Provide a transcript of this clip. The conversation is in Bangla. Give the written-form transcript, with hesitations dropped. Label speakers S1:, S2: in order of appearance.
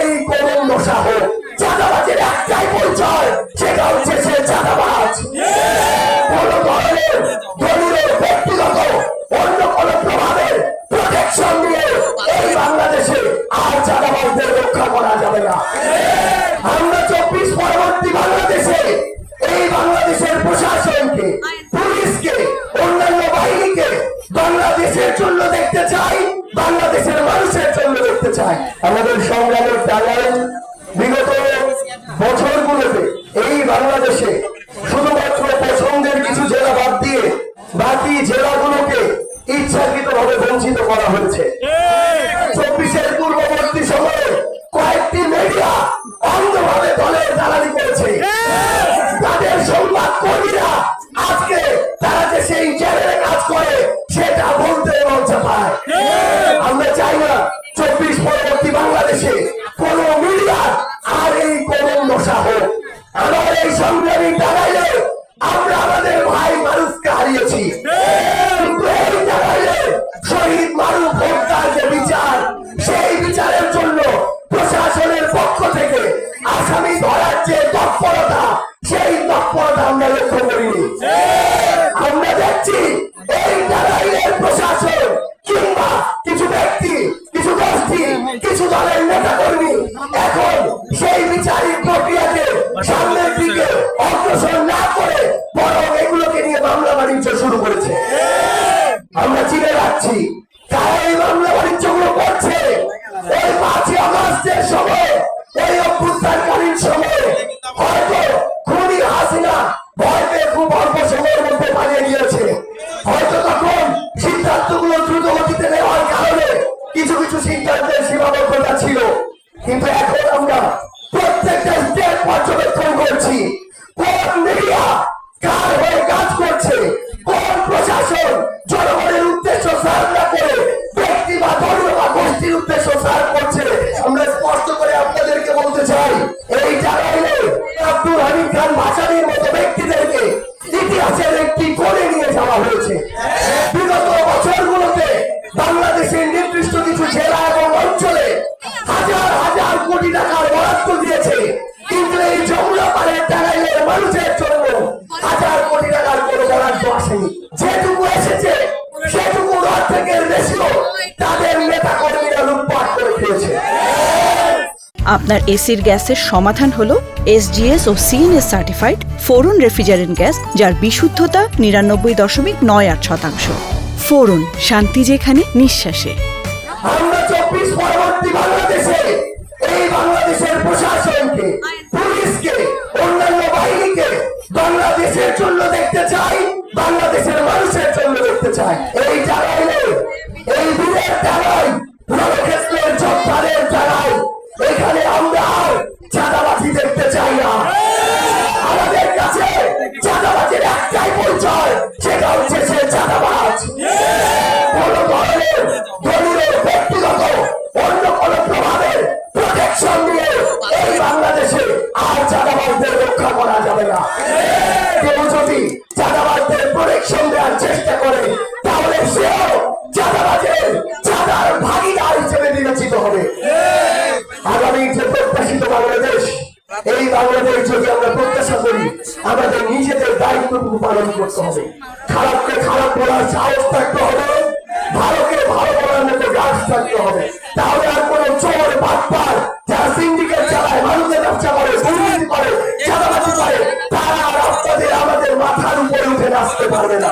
S1: এই করুণ দশা হোক। চাঁদাবাজের একটাই পরিচয়, সেটা হচ্ছে সে চাঁদাবাজ। কোন ধরনের দলীয় ব্যক্তিগত অন্য কোন প্রভাবের প্রোটেকশন দিয়ে এই বাংলাদেশে আর চাঁদাবাজদের রক্ষা করা যাবে না। আমরা 24 পরবর্তী বাংলাদেশে এই বাংলাদেশের প্রশাসনকে, পুলিশকে, অন্যান্য বাহিনীকে বাংলাদেশের জন্য দেখতে চাই, বাংলাদেশের মানুষের জন্য দেখতে চাই। আমাদের সংগ্রামের টাঙ্গাইল বিগত বছরগুলোতে এই বাংলাদেশে শুধুমাত্র পছন্দের কিছু জেলা বাদ দিয়ে বাকি জেলাগুলোকে ইচ্ছাকৃতভাবে বঞ্চিত করা হয়েছে। 24-এর পূর্ববর্তী সময়ে কয়েকটি মিডিয়া অন্ধভাবে দলের দালালি করেছে। তাদের সংবাদ কর্মীরা আজকে তারা যে সেই চ্যানেলে কাজ করে সেটা বলতে লজ্জা পায়। আমরা চাই না 24 পরবর্তী বাংলাদেশে কোন মিডিয়ার আর এই করুণ দশা হোক। আমার এই সংগ্রামী টাঙ্গাইলে আমরা আমাদের ভাই মানুষকে হারিয়েছি। শহীদ মারুফ হত্যার যে বিচার, সেই বিচারের জন্য প্রশাসনের পক্ষ থেকে আসামি ধরার যে তৎপরতা, সেই তৎপরতা আমরা লক্ষ্য করিনি। আমরা দেখছি এই টাঙ্গাইলের প্রশাসন কিংবা কিছু ব্যক্তি, কিছু গোষ্ঠী, কিছু দলের নেতা কর্মী এখন সেই বিচারিক প্রক্রিয়াকে সামনের দিকে অগ্রসর না করে বরং এগুলোকে নিয়ে মামলা বাণিজ্য শুরু করেছে। আমরা চিনে রাখছি তারা এই মামলা বাণিজ্য গুলো করছে। ওই 5ই আগস্টের সময়, ওই অভ্যুত্থানকালীন সময়ে হয়তো খুনি হাসিনা ভয় পেয়ে খুব অল্প সময়ের মধ্যে পালিয়ে গিয়েছে। হয়তো তখন সিদ্ধান্তগুলো দ্রুত গতিতে নেওয়ার কারণে কিছু কিছু সিদ্ধান্তের সীমাবদ্ধতা ছিল, কিন্তু এখন আমরা প্রত্যেকটা স্টেপ পর্যবেক্ষণ করছি। কোন মিডিয়া কার হয়ে কাজ করছে, কোন প্রশাসন জনগণের উদ্দেশ্য সার না করে ব্যক্তি বা দল বা গোষ্ঠীর উদ্দেশ্য সার করছে। আমরা স্পষ্ট করে আপনাদেরকে বলতে চাই, এই টাঙ্গাইলে আব্দুল হামিদ খান ভাসানীর মতো ব্যক্তিদেরকে ইতিহাসের একটি কোণে নিয়ে যাওয়া হয়েছে। বিগত বছরগুলোতে বাংলাদেশের নির্দিষ্ট কিছু জেলা এবং অঞ্চলে হাজার হাজার কোটি টাকার বরাদ্দ দিয়েছে, কিন্তু এই যমুনা পাড়ের টাঙ্গাইলের মানুষের জন্য হাজার কোটি টাকার কোনো বরাদ্দ আসেনি। যেটুকু এসেছে সেটুকু অর্ধেকের বেশিও তাদের নেতা কর্মীরা লুটপাট করে খেয়েছে।
S2: আপনার এসির গ্যাসের সমাধান হলো SGS ও CNS সার্টিফাইড ফোরন রেফ্রিজারেন্ট গ্যাস, যার বিশুদ্ধতা 99.98%। ফোরন, শান্তি যেখানে, নিঃশ্বাসে।
S1: আমরা 24 পরবর্তী বাংলাদেশে এই বাংলাদেশের প্রশাসনকে, পুলিশকে, অন্যান্য বাহিনীকে বাংলাদেশের জন্য দেখতে চাই, বাংলাদেশের মানুষের জন্য দেখতে চাই। এই টাঙ্গাইলে, এই বীরের টাঙ্গাইল, রণক্ষেত্রের যোদ্ধাদের টাঙ্গাইল, এখানে আমরা আর চাঁদাবাজি দেখতে চাই না। আমাদের কাছে চাঁদাবাজের একটাই পরিচয়, সেটা হচ্ছে সে চাঁদাবাজ। কোন ধরনের দলীয় ব্যক্তিগত অন্য কোন প্রভাবের প্রোটেকশন দিয়ে এই বাংলাদেশে আর চাঁদাবাজদের রক্ষা করা যাবে না। কেউ যদি চাঁদাবাজদের প্রোটেকশন দেওয়ার চেষ্টা করে তাহলে সেও চাঁদাবাজের চাঁদার ভাগিদার হিসেবে বিবেচিত হবে। আগামী যে প্রত্যাশিত বাংলাদেশ, এই বাংলাদেশ যদি আমরা প্রত্যাশা করি, আমাদের নিজেদের দায়িত্বটুকু পালন করতে হবে। খারাপকে খারাপ বলার সাহস থাকতে হবে, ভালোকে ভালো বলার মতো গাছ থাকতে হবে। তাহলে আর কোন চোর বাটপার যারা সিন্ডিকেট চালায়, মানুষের ব্যবসা করে, দুর্নীতি করে, চাঁদাবাজি করে, তারা আর আপনাদের আমাদের মাথার উপরে উঠে আসতে পারবে না।